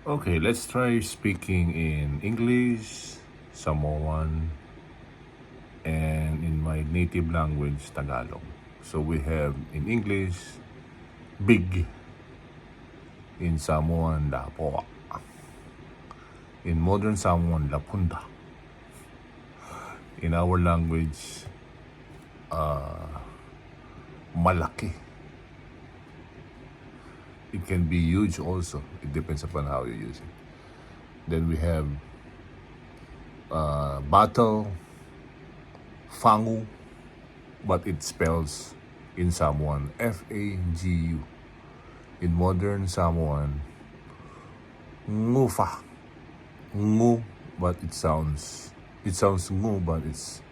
Okay, let's try speaking in English, Samoan, and in my native language, Tagalog. So we have in English, big. In Samoan, Lapoa. In modern Samoan, Lapunda. In our language, malaki. It can be huge also. It depends upon how you use it. Then we have battle, fangu, but it spells in Samoan F-A-G-U. In modern Samoan, ngufa. Ngu, but it sounds ngu, but it's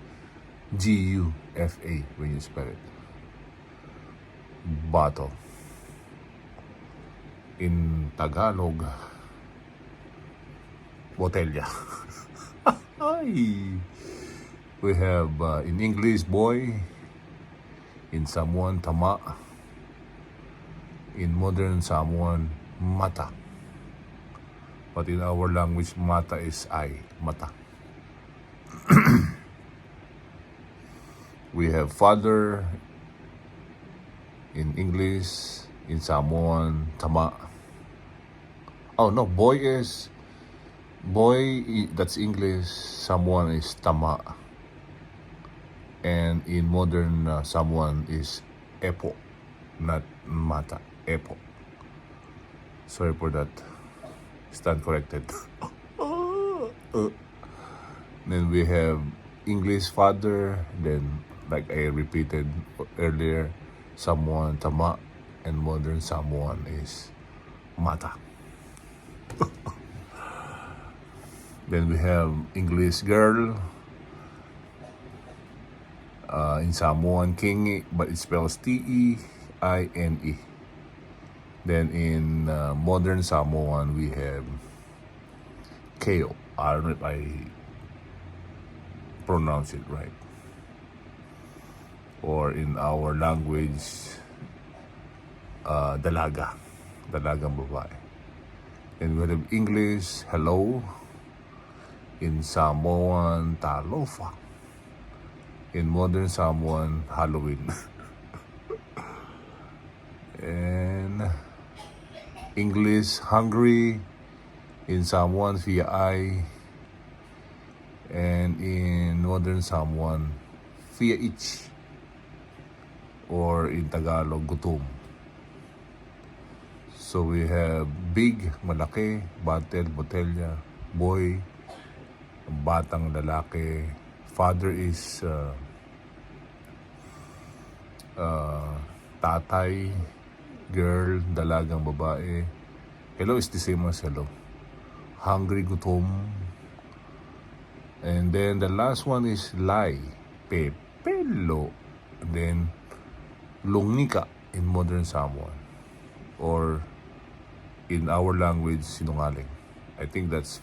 G-U-F-A when you spell it. Battle. In Tagalog, botella. Ay. We have in English, boy. In Samoan, tama. In modern Samoan, mata. But in our language, mata is eye, mata. We have father in English, in Samoan, tama. Oh no, that's English, Samoan is tama. And in modern Samoan is epo, not mata, epo. Sorry for that. Stand corrected. Then we have English father, then like I repeated earlier, Samoan tama, and modern Samoan is mata. Then we have English girl, in Samoan kingi, but it spells T-E-I-N-E. Then in modern Samoan we have keo. I don't know if I pronounce it right. Or in our language, dalagang babae. And we have English, hello. In Samoan, talofa. In modern Samoan, Halloween. And English, hungry. In Samoan, fiai. And in modern Samoan, fiaich. Or in Tagalog, gutom. So we have big, malaki, battle, botella, boy, batang lalaki. Father is tatay, girl, dalagang babae. Hello is the same as hello. Hungry, gutom. And then the last one is lie, pepelo. And then lungnika in modern Samoan. Or in our language, sinungaling. I think that's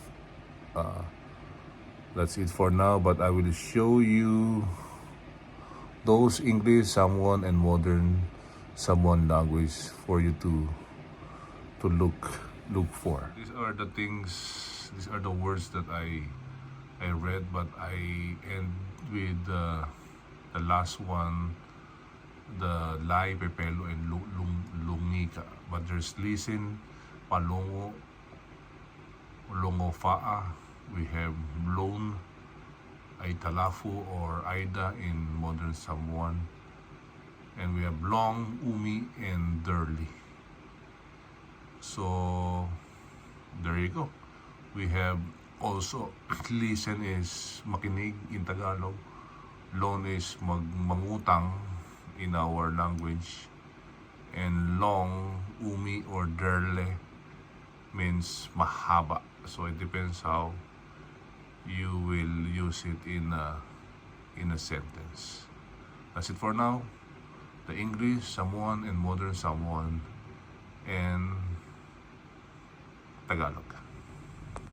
it for now, but I will show you those English, Samoan, and modern Samoan language for you to look for. These are the things, these are the words that I read, but I end with the last one, the lai, pepelo, and lungika. But there's listen, palongo, longofaa. We have loan, ay talafu or aida in modern Samoan. And we have long, umi, and derli. So there you go. We have also listen is makinig in Tagalog. Loan is mangutang in our language. And long, umi, or derle means mahaba. So it depends how you will use it in a sentence. That's it for now. The English, Samoan, and modern Samoan, and Tagalog.